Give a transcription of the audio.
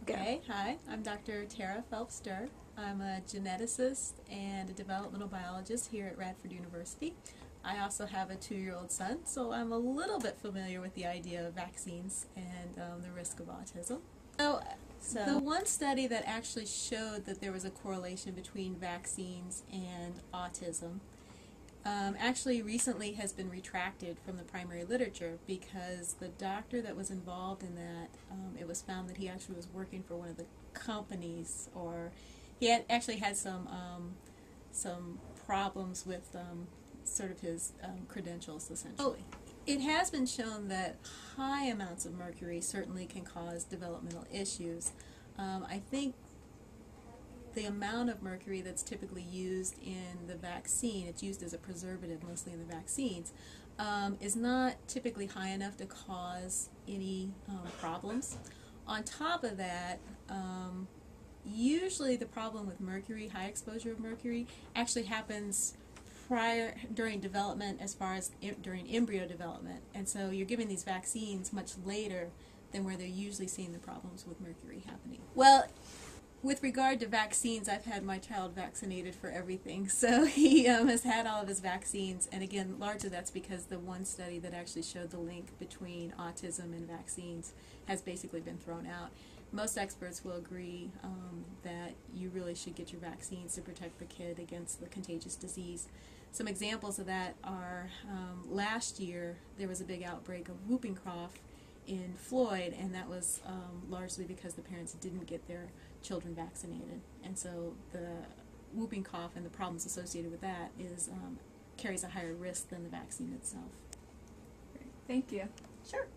Okay, hi, I'm Dr. Tara Phelps-Durr. I'm a geneticist and a developmental biologist here at Radford University. I also have a 2-year-old son, so I'm a little bit familiar with the idea of vaccines and the risk of autism. So the one study that actually showed that there was a correlation between vaccines and autism actually recently has been retracted from the primary literature because the doctor that was involved in that, it was found that he actually was working for one of the companies, or he had actually had some problems with sort of his credentials, essentially. It has been shown that high amounts of mercury certainly can cause developmental issues. I think the amount of mercury that's typically used in the vaccine, it's used as a preservative mostly in the vaccines, is not typically high enough to cause any problems. On top of that, usually the problem with mercury, high exposure of mercury, actually happens during development, as far as during embryo development, and so you're giving these vaccines much later than where they're usually seeing the problems with mercury happening. Well, with regard to vaccines, I've had my child vaccinated for everything, so he has had all of his vaccines, and again, largely that's because the one study that actually showed the link between autism and vaccines has basically been thrown out. Most experts will agree that you really should get your vaccines to protect the kid against the contagious disease. Some examples of that are last year there was a big outbreak of whooping cough in Floyd, and that was largely because the parents didn't get their children vaccinated, and so the whooping cough and the problems associated with that is carries a higher risk than the vaccine itself. Thank you. Sure.